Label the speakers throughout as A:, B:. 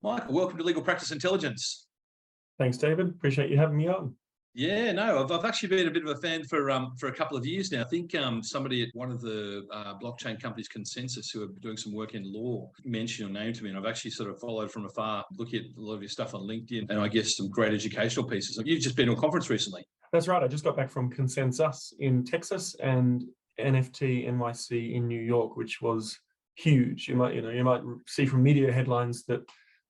A: Michael, welcome to Legal Practice Intelligence.
B: Thanks, David. Appreciate you having me on.
A: Yeah, no, I've actually been a bit of a fan for a couple of years now. I think somebody at one of the blockchain companies, Consensus, who are doing some work in law, mentioned your name to me, and I've actually sort of followed from afar, looking at a lot of your stuff on LinkedIn, and I guess some great educational pieces. You've just been to a conference recently.
B: That's right. I just got back from Consensus in Texas and NFT NYC in New York, which was huge. You might see from media headlines that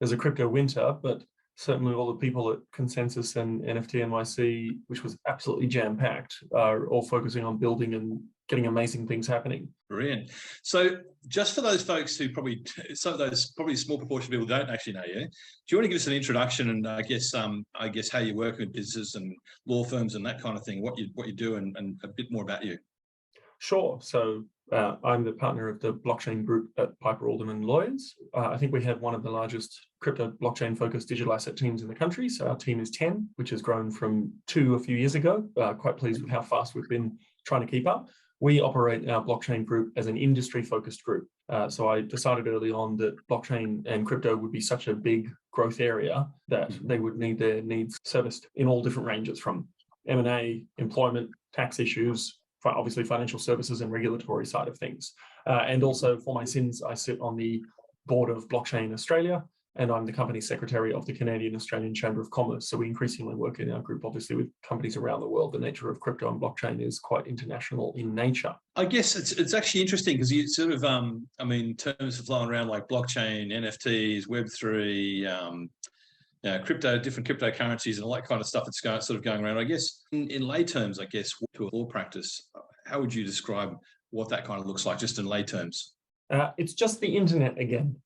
B: there's a crypto winter, but certainly all the people at Consensus and NFT NYC, which was absolutely jam-packed, are all focusing on building and getting amazing things happening.
A: Brilliant. So just for those folks who probably a small proportion of people don't actually know you, do you want to give us an introduction and I guess how you work with business and law firms and that kind of thing, what you do and a bit more about you?
B: Sure. So I'm the partner of the blockchain group at Piper Alderman Lawyers. I think we have one of the largest crypto blockchain-focused digital asset teams in the country. So our team is 10, which has grown from 2 a few years ago. Quite pleased with how fast we've been trying to keep up. We operate our blockchain group as an industry-focused group. So I decided early on that blockchain and crypto would be such a big growth area that they would need their needs serviced in all different ranges, from M&A, employment, tax issues, obviously financial services and regulatory side of things. And also for my sins, I sit on the board of Blockchain Australia, and I'm the company secretary of the Canadian Australian Chamber of Commerce. So we increasingly work in our group, obviously, with companies around the world. The nature of crypto and blockchain is quite international in nature.
A: I guess it's actually interesting because you sort of, terms are flowing around like blockchain, NFTs, Web3, crypto, different cryptocurrencies and all that kind of stuff that's sort of going around. I guess in lay terms, to a law practice, how would you describe what that kind of looks like, just in lay terms?
B: It's just the internet again.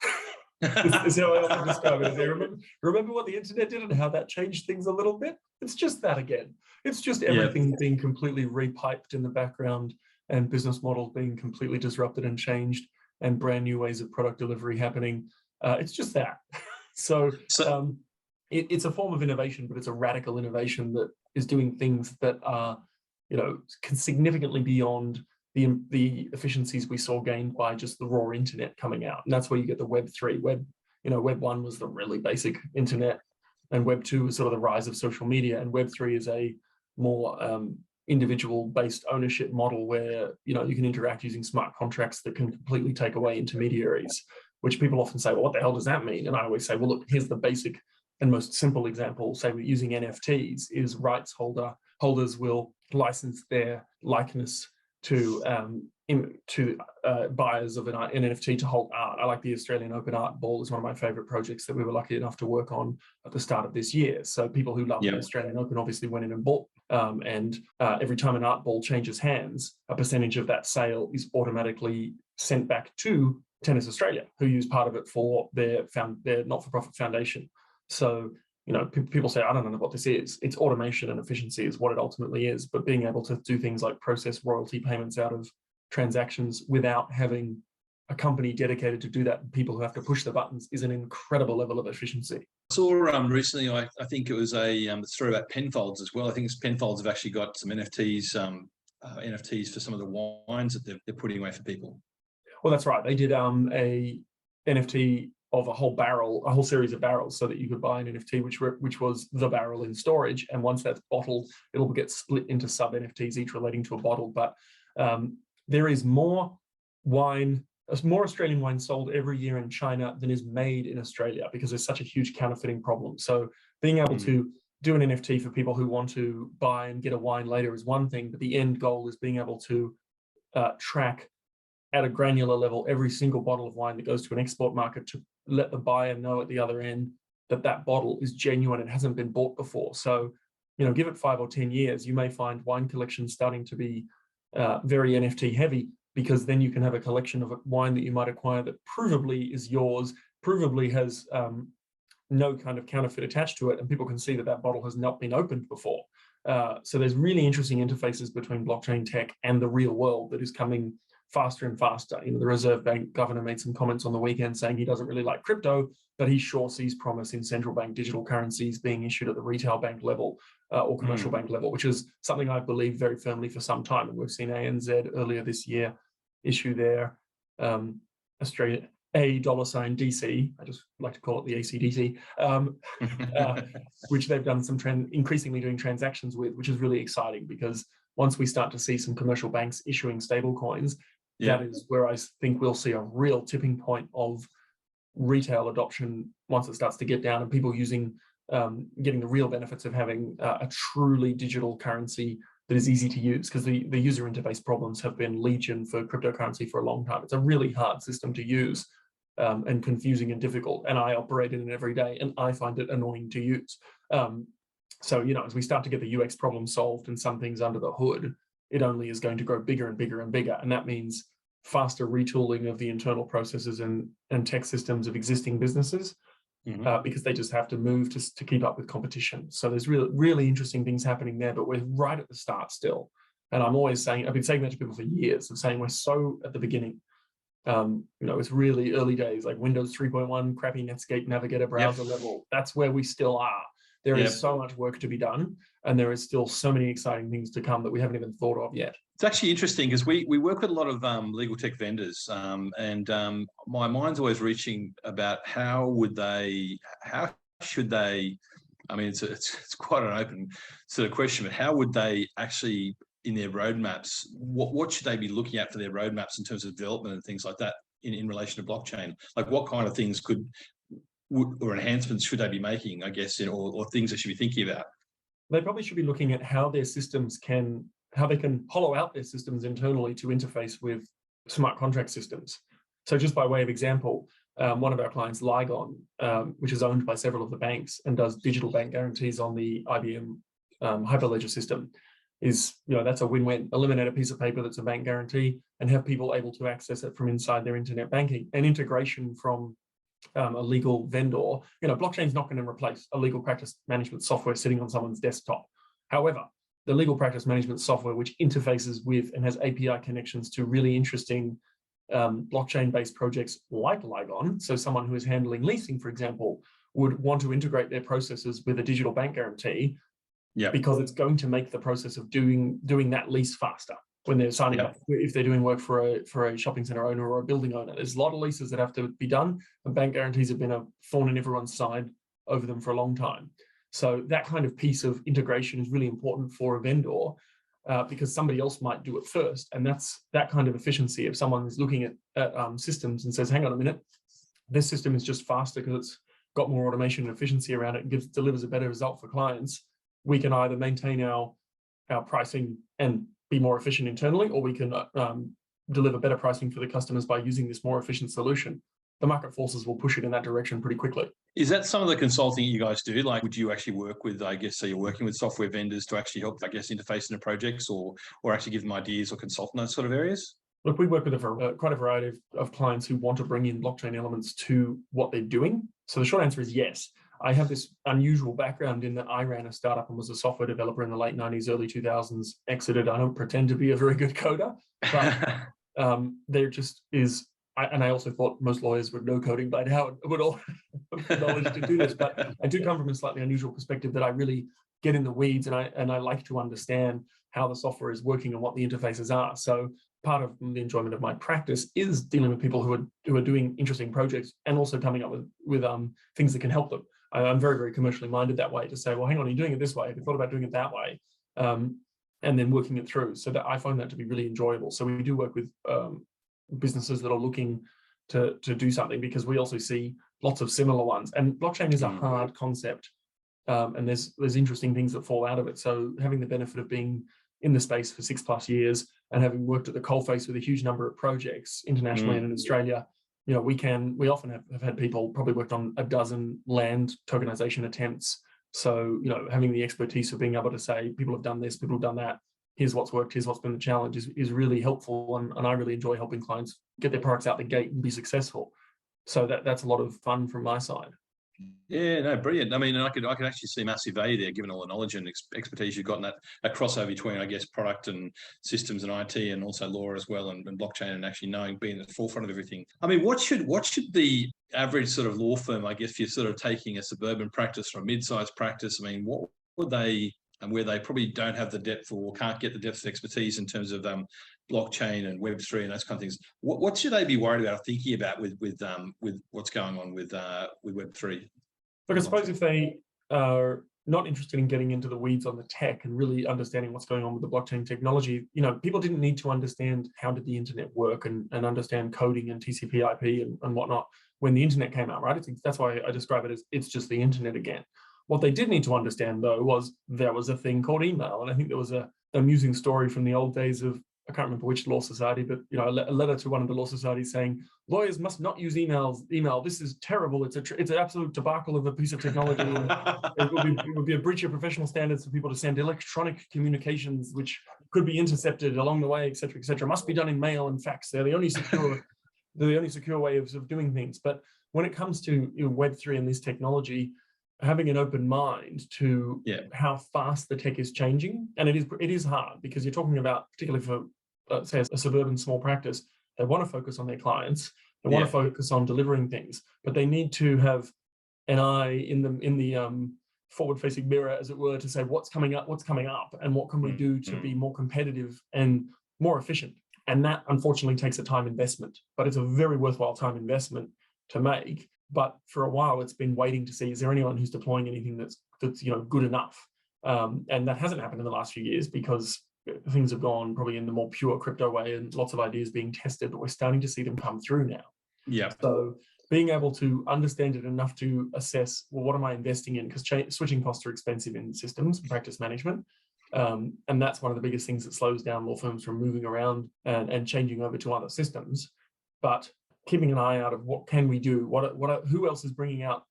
B: Is how I often describe it. Remember what the internet did and how that changed things a little bit? It's just that again. It's just everything being completely repiped in the background and business models being completely disrupted and changed and brand new ways of product delivery happening. It's just that. So it's a form of innovation, but it's a radical innovation that is doing things that are, significantly beyond the efficiencies we saw gained by just the raw internet coming out. And that's where you get the Web3. Web 1 was the really basic internet, and Web 2 was sort of the rise of social media, and Web 3 is a more individual-based ownership model where you can interact using smart contracts that can completely take away intermediaries, which people often say, well, what the hell does that mean? And I always say, well, look, here's the basic and most simple example. Say we're using NFTs, is holders will license their likeness to buyers of an NFT to hold art. I like the Australian Open Art Ball is one of my favorite projects that we were lucky enough to work on at the start of this year. So people who love the Australian Open obviously went in and bought. Every time an art ball changes hands, a percentage of that sale is automatically sent back to Tennis Australia, who use part of it for their not-for-profit foundation. So, people say, I don't know what this is. It's automation and efficiency is what it ultimately is. But being able to do things like process royalty payments out of transactions without having a company dedicated to do that, people who have to push the buttons, is an incredible level of efficiency.
A: I saw recently, I think it was a story about Penfolds as well. I think Penfolds have actually got some NFTs for some of the wines that they're putting away for people.
B: Well, that's right. They did a NFT of a whole series of barrels, so that you could buy an NFT which was the barrel in storage, and once that's bottled, it'll get split into sub NFTs, each relating to a bottle. But there is more Australian wine sold every year in China than is made in Australia, because there's such a huge counterfeiting problem. So being able to do an NFT for people who want to buy and get a wine later is one thing, but the end goal is being able to track at a granular level every single bottle of wine that goes to an export market, to let the buyer know at the other end that that bottle is genuine and hasn't been bought before. So, give it 5 or 10 years, you may find wine collections starting to be very NFT heavy, because then you can have a collection of wine that you might acquire that provably is yours, provably has no kind of counterfeit attached to it, and people can see that that bottle has not been opened before. So there's really interesting interfaces between blockchain tech and the real world that is coming faster and faster. The Reserve Bank governor made some comments on the weekend saying he doesn't really like crypto, but he sure sees promise in central bank digital currencies being issued at the retail bank level or commercial bank level, which is something I've believed very firmly for some time. And we've seen ANZ earlier this year issue their $DC, I just like to call it the ACDC, which they've done some increasingly doing transactions with, which is really exciting, because once we start to see some commercial banks issuing stable coins, that is where I think we'll see a real tipping point of retail adoption once it starts to get down and people using, getting the real benefits of having a truly digital currency that is easy to use, because the user interface problems have been legion for cryptocurrency for a long time. It's a really hard system to use, and confusing and difficult. And I operate in it every day, and I find it annoying to use. So, as we start to get the UX problem solved and some things under the hood, it only is going to grow bigger and bigger and bigger. And that means faster retooling of the internal processes and tech systems of existing businesses, because they just have to move to keep up with competition. So there's really interesting things happening there, but we're right at the start still. And I'm always saying, I've been saying that to people for years, of saying we're so at the beginning. It's really early days, like Windows 3.1, crappy Netscape Navigator browser level. That's where we still are. There is so much work to be done, and there is still so many exciting things to come that we haven't even thought of yet.
A: It's actually interesting, because we work with a lot of legal tech vendors, and my mind's always reaching about how should they, I mean, it's quite an open sort of question, but how would they actually, in their roadmaps, what should they be looking at for their roadmaps in terms of development and things like that in relation to blockchain? Like, what kind of things or enhancements should they be making, I guess, or things they should be thinking about?
B: They probably should be looking at how their systems how they can hollow out their systems internally to interface with smart contract systems. So just by way of example, one of our clients, Ligon, which is owned by several of the banks and does digital bank guarantees on the IBM Hyperledger system, that's a win-win. Eliminate a piece of paper that's a bank guarantee and have people able to access it from inside their internet banking. And integration from a legal vendor. Blockchain is not going to replace a legal practice management software sitting on someone's desktop. However, the legal practice management software, which interfaces with and has API connections to really interesting blockchain-based projects like Ligon, so someone who is handling leasing, for example, would want to integrate their processes with a digital bank guarantee, because it's going to make the process of doing that lease faster. When they're signing up, if they're doing work for a shopping center owner or a building owner, there's a lot of leases that have to be done, and bank guarantees have been a thorn in everyone's side over them for a long time. So that kind of piece of integration is really important for a vendor, because somebody else might do it first, and that's that kind of efficiency. If someone is looking at systems and says, "Hang on a minute, this system is just faster because it's got more automation and efficiency around it and delivers a better result for clients," we can either maintain our pricing and be more efficient internally, or we can deliver better pricing for the customers by using this more efficient solution. The market forces will push it in that direction pretty quickly.
A: Is that some of the consulting you guys do? Like, would you actually work with, I guess, so you're working with software vendors to actually help, I guess, interface into projects, or actually give them ideas or consult in those sort of areas?
B: Look, we work with quite a variety of clients who want to bring in blockchain elements to what they're doing. So the short answer is yes. I have this unusual background in that I ran a startup and was a software developer in the late 90s, early 2000s, exited. I don't pretend to be a very good coder, but there just is, and I also thought most lawyers would know coding by now, would all have knowledge to do this, but I do come from a slightly unusual perspective that I really get in the weeds, and I like to understand how the software is working and what the interfaces are. So part of the enjoyment of my practice is dealing with people who are doing interesting projects and also coming up with things that can help them. I'm very, very commercially minded that way, to say, well, hang on, you're doing it this way. Have you thought about doing it that way? And then working it through. So that I find that to be really enjoyable. So we do work with businesses that are looking to do something, because we also see lots of similar ones. And blockchain is a hard concept, and there's interesting things that fall out of it. So having the benefit of being in the space for 6+ years and having worked at the coalface with a huge number of projects internationally and in Australia, we often have had people probably worked on a dozen land tokenization attempts. So, having the expertise of being able to say, people have done this, people have done that, here's what's worked, here's what's been the challenge, is really helpful. And I really enjoy helping clients get their products out the gate and be successful. So that's a lot of fun from my side.
A: Yeah, no, brilliant. I mean, I could actually see massive value there, given all the knowledge and expertise you've got in that crossover between, I guess, product and systems and IT, and also law as well, and blockchain, and actually being at the forefront of everything. I mean, what should the average sort of law firm, I guess, if you're sort of taking a suburban practice or a mid-sized practice, I mean, what would they and where they probably don't have the depth or can't get the depth of expertise in terms of blockchain and Web3 and those kind of things. What should they be worried about or thinking about with what's going on with Web3?
B: Look, I suppose if they are not interested in getting into the weeds on the tech and really understanding what's going on with the blockchain technology, people didn't need to understand how did the internet work and understand coding and TCP/IP and whatnot when the internet came out, right? That's why I describe it as it's just the internet again. What they did need to understand, though, was there was a thing called email. And I think there was an amusing story from the old days of, I can't remember which law society, but a letter to one of the law societies saying, lawyers must not use email. This is terrible. It's an absolute debacle of a piece of technology. It would be a breach of professional standards for people to send electronic communications, which could be intercepted along the way, et cetera, must be done in mail and fax. They're the only secure way of doing things. But when it comes to Web3 and this technology, having an open mind to how fast the tech is changing, and it is hard because you're talking about, particularly for say a suburban small practice, they want to focus on their clients, they want to focus on delivering things, but they need to have an eye in the forward-facing mirror, as it were, to say what's coming up, and what can we do to be more competitive and more efficient. And that unfortunately takes a time investment, but it's a very worthwhile time investment to make. But for a while, it's been waiting to see, is there anyone who's deploying anything that's good enough? And that hasn't happened in the last few years because things have gone probably in the more pure crypto way and lots of ideas being tested, but we're starting to see them come through now.
A: Yeah.
B: So being able to understand it enough to assess, well, what am I investing in? Because switching costs are expensive in systems, practice management. And that's one of the biggest things that slows down law firms from moving around and changing over to other systems. But keeping an eye out of what can we do, who else is bringing out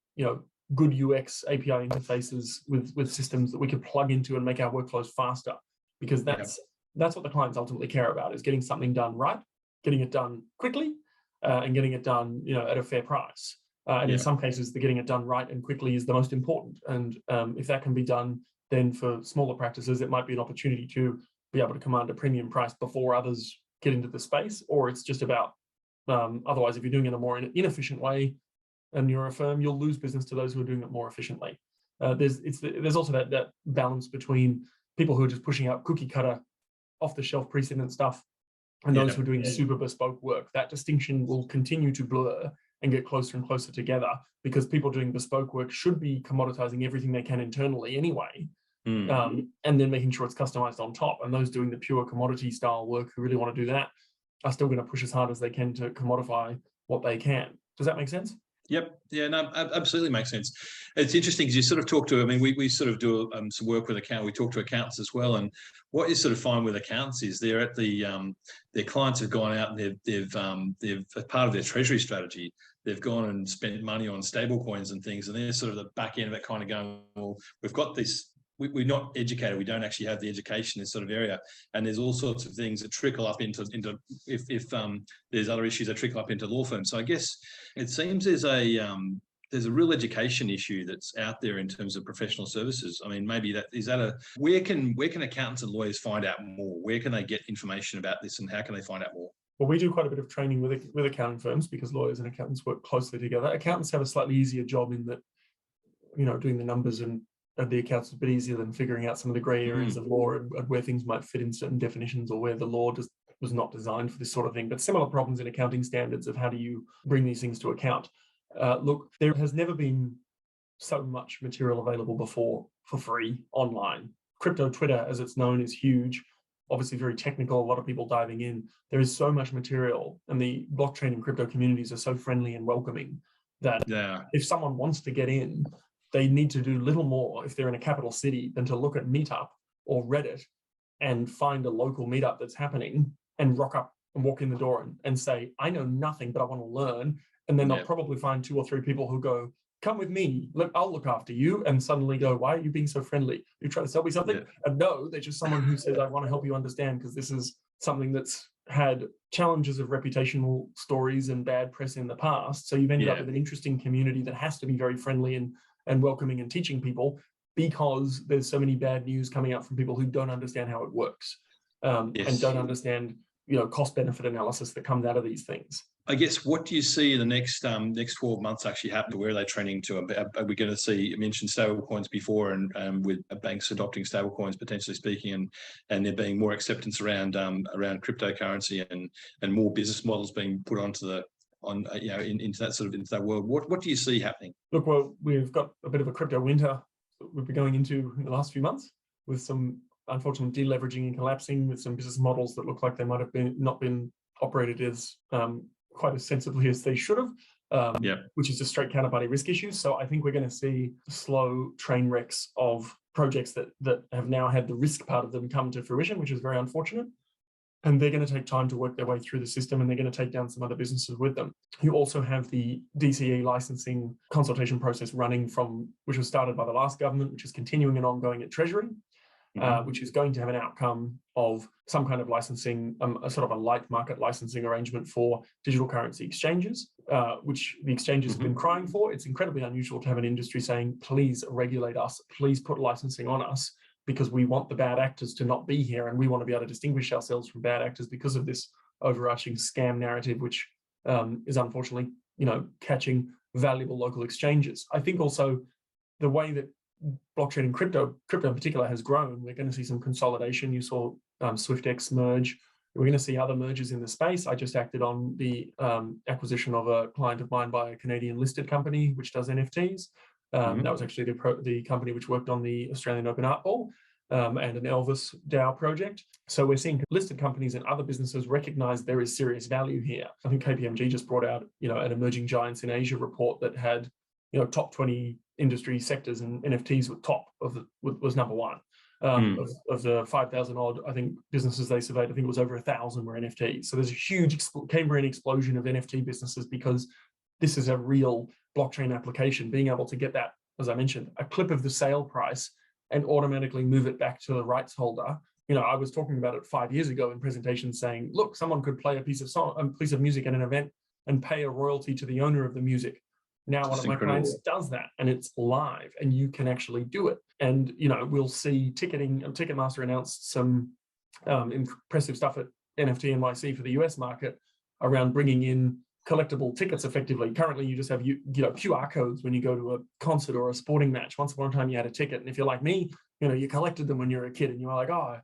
B: good UX API interfaces with systems that we could plug into and make our workflows faster, because that's what the clients ultimately care about, is getting something done right, getting it done quickly, and getting it done at a fair price. And in some cases, the getting it done right and quickly is the most important. And if that can be done, then for smaller practices, it might be an opportunity to be able to command a premium price before others get into the space, or it's just about otherwise, if you're doing it in a more inefficient way and you're a firm, you'll lose business to those who are doing it more efficiently. There's also that balance between people who are just pushing out cookie cutter, off-the-shelf precedent stuff and those who are doing super bespoke work. That distinction will continue to blur and get closer and closer together, because people doing bespoke work should be commoditizing everything they can internally anyway, and then making sure it's customized on top. And those doing the pure commodity style work who really want to do that are still going to push as hard as they can to commodify what they can. Does that make sense?
A: Yep. Yeah, no, absolutely makes sense. It's interesting because you sort of talk to, we sort of do some work with accountants. We talk to accountants as well. And what you sort of find with accountants is they're at their clients have gone out and they've as part of their treasury strategy, they've gone and spent money on stable coins and things. And they're sort of the back end of it kind of going, well, we've got this, we're not educated. We don't actually have the education in this sort of area, and there's all sorts of things that trickle up into if there's other issues that trickle up into law firms. So I guess it seems there's a real education issue that's out there in terms of professional services. I mean, maybe where can accountants and lawyers find out more? Where can they get information about this, and how can they find out more?
B: Well, we do quite a bit of training with accounting firms because lawyers and accountants work closely together. Accountants have a slightly easier job in that, doing the numbers and the accounts is a bit easier than figuring out some of the grey areas of law and where things might fit in certain definitions, or where the law was not designed for this sort of thing. But similar problems in accounting standards of how do you bring these things to account. Look, there has never been so much material available before for free online. Crypto Twitter, as it's known, is huge. Obviously very technical, a lot of people diving in. There is so much material, and the blockchain and crypto communities are so friendly and welcoming that if someone wants to get in, they need to do little more if they're in a capital city than to look at Meetup or Reddit and find a local meetup that's happening and rock up and walk in the door and say, I know nothing, but I want to learn. And then they'll probably find 2 or 3 people who go, come with me, I'll look after you, and suddenly go, why are you being so friendly? You trying to sell me something? And no, they're just someone who says, I want to help you understand, because this is something that's had challenges of reputational stories and bad press in the past. So you've ended up with an interesting community that has to be very friendly and welcoming and teaching people, because there's so many bad news coming out from people who don't understand how it works, and don't understand, cost benefit analysis that comes out of these things.
A: I guess, what do you see in the next 12 months actually happen? Where are they trending to? Are we going to see, you mentioned stable coins before, and with banks adopting stable coins, potentially speaking, and there being more acceptance around cryptocurrency and more business models being put into that world? What do you see happening?
B: Look, well, we've got a bit of a crypto winter that we've been going into in the last few months, with some unfortunate deleveraging and collapsing, with some business models that look like they might have not been operated as quite as sensibly as they should have, which is just straight counterparty risk issues. So I think we're going to see slow train wrecks of projects that have now had the risk part of them come to fruition, which is very unfortunate. And they're going to take time to work their way through the system, and they're going to take down some other businesses with them. You also have the DCE licensing consultation process running which was started by the last government, which is continuing and ongoing at Treasury. Which is going to have an outcome of some kind of licensing, a sort of a light market licensing arrangement for digital currency exchanges, which the exchanges have been crying for. It's incredibly unusual to have an industry saying, please regulate us, please put licensing on us, because we want the bad actors to not be here, and we want to be able to distinguish ourselves from bad actors because of this overarching scam narrative, which is unfortunately, catching valuable local exchanges. I think also the way that blockchain and crypto in particular has grown, we're going to see some consolidation. You saw SwiftX merge. We're going to see other mergers in the space. I just acted on the acquisition of a client of mine by a Canadian listed company which does NFTs. That was actually the company which worked on the Australian Open Art Ball and an Elvis DAO project. So we're seeing listed companies and other businesses recognize there is serious value here. I think KPMG just brought out, an Emerging Giants in Asia report that had, top 20 industry sectors, and NFTs was number one. Of the 5,000 odd, I think, businesses they surveyed, I think it was over 1,000 were NFTs. So there's a huge Cambrian explosion of NFT businesses, because this is a real blockchain application. Being able to get that, as I mentioned, a clip of the sale price and automatically move it back to the rights holder. I was talking about it 5 years ago in presentations saying, look, someone could play a piece of music at an event and pay a royalty to the owner of the music. Now one of my clients does that, and it's live, and you can actually do it. And, we'll see ticketing. Ticketmaster announced some impressive stuff at NFT NYC for the US market around bringing in collectible tickets effectively. Currently, you just have QR codes when you go to a concert or a sporting match. Once upon a time, you had a ticket. And if you're like me, you collected them when you were a kid, and you were like, oh.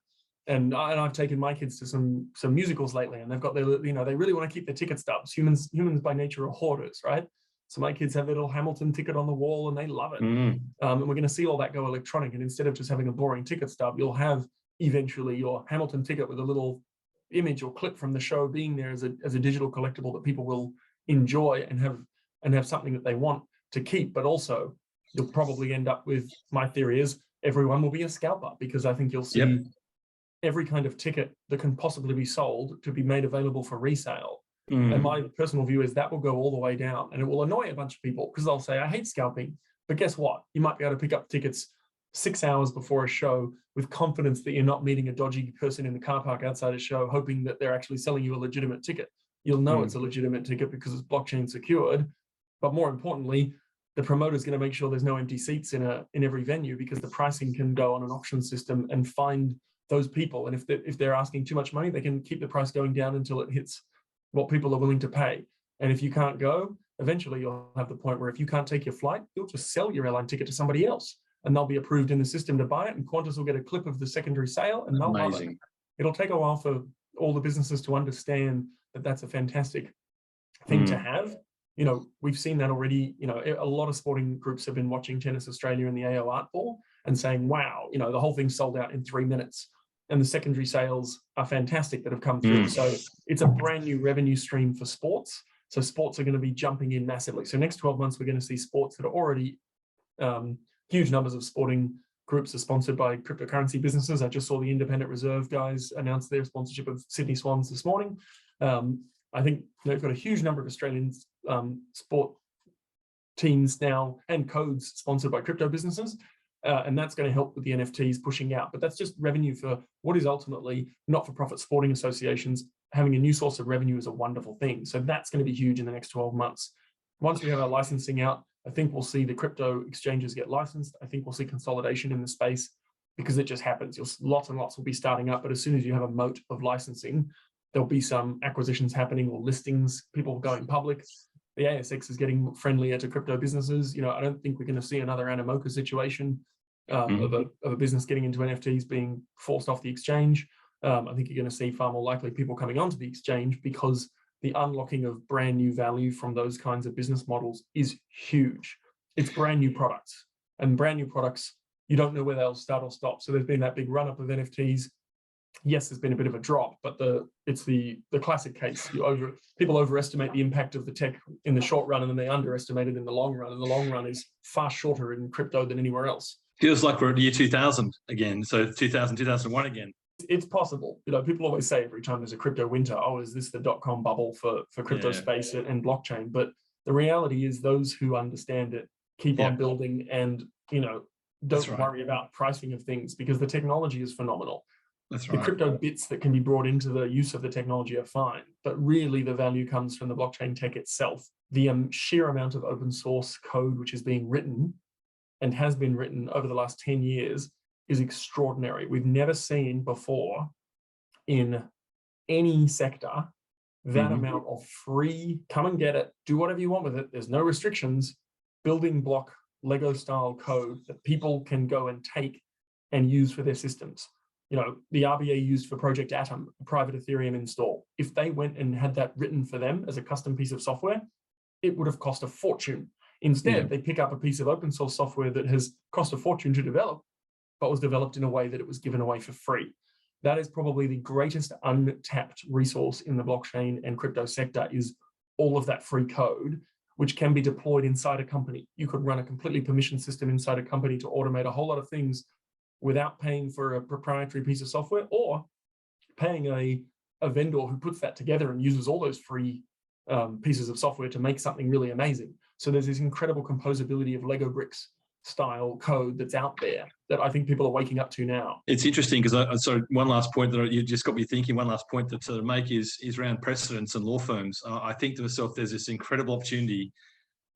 B: And I've taken my kids to some musicals lately, and they've got their, they really want to keep their ticket stubs. Humans by nature are hoarders, right? So my kids have their little Hamilton ticket on the wall, and they love it. And we're going to see all that go electronic. And instead of just having a boring ticket stub, you'll have eventually your Hamilton ticket with a little image or clip from the show being there as a digital collectible that people will enjoy and have something that they want to keep. But also, you'll probably end up with, my theory is, everyone will be a scalper, because I think you'll see every kind of ticket that can possibly be sold to be made available for resale. And my personal view is that will go all the way down, and it will annoy a bunch of people, because they'll say, I hate scalping. But guess what? You might be able to pick up tickets 6 hours before a show with confidence that you're not meeting a dodgy person in the car park outside a show, hoping that they're actually selling you a legitimate ticket. You'll know it's a legitimate ticket because it's blockchain secured. But more importantly, the promoter's going to make sure there's no empty seats in every venue, because the pricing can go on an auction system and find those people. And if they're asking too much money, they can keep the price going down until it hits what people are willing to pay. And if you can't go, eventually you'll have the point where if you can't take your flight, you'll just sell your airline ticket to somebody else, and they'll be approved in the system to buy it, and Qantas will get a clip of the secondary sale, and they'll love it. It'll take a while for all the businesses to understand that that's a fantastic thing to have. We've seen that already. A lot of sporting groups have been watching Tennis Australia and the AO Art Ball and saying, wow, the whole thing sold out in 3 minutes. And the secondary sales are fantastic that have come through. So it's a brand new revenue stream for sports. So sports are going to be jumping in massively. So next 12 months, we're going to see sports that are already huge numbers of sporting groups are sponsored by cryptocurrency businesses. I just saw the Independent Reserve guys announce their sponsorship of Sydney Swans this morning. I think they've got a huge number of Australian sport teams now and codes sponsored by crypto businesses. And that's going to help with the NFTs pushing out. But that's just revenue for what is ultimately not-for-profit sporting associations. Having a new source of revenue is a wonderful thing. So that's going to be huge in the next 12 months. Once we have our licensing out, I think we'll see the crypto exchanges get licensed. I think we'll see consolidation in the space, because it just happens. Lots and lots will be starting up. But as soon as you have a moat of licensing, there'll be some acquisitions happening or listings, people going public. The ASX is getting friendlier to crypto businesses. I don't think we're going to see another Animoca situation of a business getting into NFTs being forced off the exchange. I think you're going to see far more likely people coming onto the exchange, because the unlocking of brand new value from those kinds of business models is huge. It's brand new products, and brand new products, you don't know where they'll start or stop. So there's been that big run up of NFTs. Yes, there's been a bit of a drop, but it's the classic case. People overestimate the impact of the tech in the short run, and then they underestimate it in the long run. And the long run is far shorter in crypto than anywhere else.
A: Feels like we're at the year 2000 again. So 2000, 2001 again.
B: It's possible. People always say every time there's a crypto winter, oh, is this the .com bubble for crypto space and blockchain? But the reality is those who understand it keep on building, and, don't worry about pricing of things, because the technology is phenomenal.
A: That's right.
B: The crypto bits that can be brought into the use of the technology are fine, but really the value comes from the blockchain tech itself. The sheer amount of open source code which is being written and has been written over the last 10 years is extraordinary. We've never seen before in any sector that amount of free, come and get it, do whatever you want with it, there's no restrictions, building block Lego style code that people can go and take and use for their systems. The RBA used for Project Atom, a private Ethereum install. If they went and had that written for them as a custom piece of software, it would have cost a fortune. Instead, they pick up a piece of open source software that has cost a fortune to develop, but was developed in a way that it was given away for free. That is probably the greatest untapped resource in the blockchain and crypto sector, is all of that free code, which can be deployed inside a company. You could run a completely permissioned system inside a company to automate a whole lot of things without paying for a proprietary piece of software, or paying a vendor who puts that together and uses all those free pieces of software to make something really amazing. So there's this incredible composability of Lego bricks style code that's out there that I think people are waking up to now.
A: It's interesting because one last point that you just got me thinking, one last point to make is around precedents and law firms. I think to myself, there's this incredible opportunity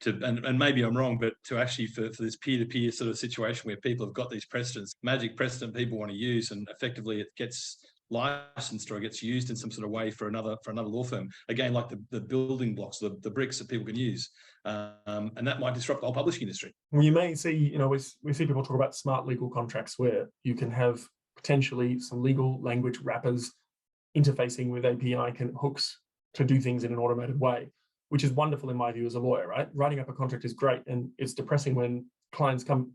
A: to, and maybe I'm wrong, but to actually for this peer-to-peer sort of situation where people have got these precedents, magic precedent people want to use, and effectively it gets licensed or it gets used in some sort of way for another law firm. Again, like the building blocks, the bricks that people can use. And that might disrupt the whole publishing industry.
B: Well, you may see, we see people talk about smart legal contracts where you can have potentially some legal language wrappers interfacing with API hooks to do things in an automated way, which is wonderful in my view as a lawyer, right? Writing up a contract is great, and it's depressing when clients come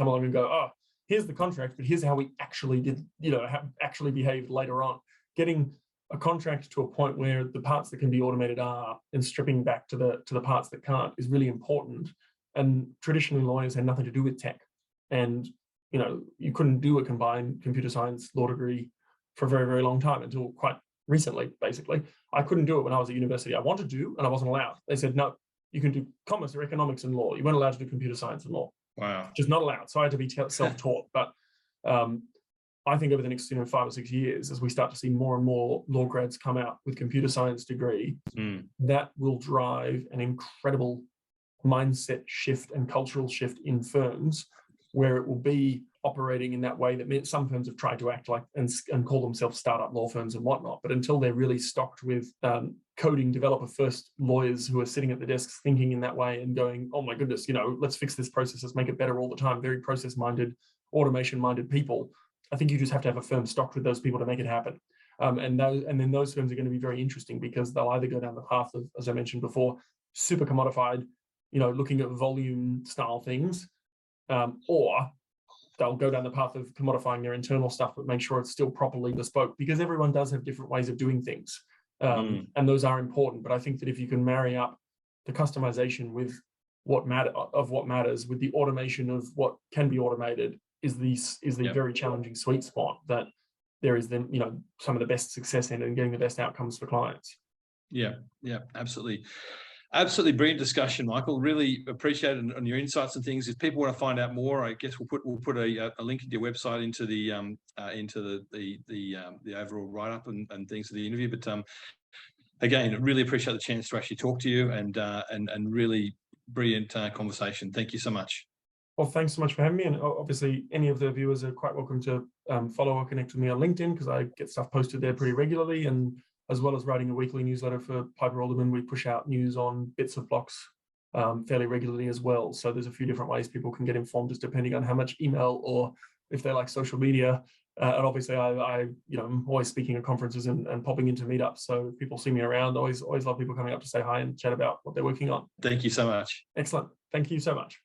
B: along and go, oh, here's the contract, but here's how we actually did, actually behaved later on. Getting a contract to a point where the parts that can be automated are, and stripping back to the parts that can't, is really important. And traditionally lawyers had nothing to do with tech. And, you couldn't do a combined computer science law degree for a very, very long time, until quite recently, basically. I couldn't do it when I was at university. I wanted to, and I wasn't allowed. They said, no, you can do commerce or economics and law. You weren't allowed to do computer science and law.
A: Wow.
B: Just not allowed. So I had to be self-taught. But I think over the next 5 or 6 years, as we start to see more and more law grads come out with computer science degree, that will drive an incredible mindset shift and cultural shift in firms, where it will be operating in that way that some firms have tried to act like and call themselves startup law firms and whatnot. But until they're really stocked with coding developer first lawyers who are sitting at the desks thinking in that way and going, oh my goodness, let's fix this process, let's make it better all the time, very process minded, automation minded people, I think you just have to have a firm stocked with those people to make it happen. And then those firms are going to be very interesting, because they'll either go down the path of, as I mentioned before, super commodified, looking at volume style things, or they'll go down the path of commodifying their internal stuff, but make sure it's still properly bespoke, because everyone does have different ways of doing things. And those are important. But I think that if you can marry up the customization with what matters, with the automation of what can be automated, is the very challenging sweet spot that there is some of the best success in and getting the best outcomes for clients.
A: Yeah, absolutely. Absolutely brilliant discussion, Michael. Really appreciate it on your insights and things. If people want to find out more, I guess we'll put a link into your website into the overall write-up and things of the interview. But again, really appreciate the chance to actually talk to you, and really brilliant conversation. Thank you so much.
B: Well, thanks so much for having me. And obviously, any of the viewers are quite welcome to follow or connect with me on LinkedIn, because I get stuff posted there pretty regularly. And as well as writing a weekly newsletter for Piper Alderman. We push out news on bits of blocks fairly regularly as well. So there's a few different ways people can get informed, just depending on how much email or if they like social media. And obviously, I'm always speaking at conferences and popping into meetups. So if people see me around, always love people coming up to say hi and chat about what they're working on.
A: Thank you so much.
B: Excellent. Thank you so much.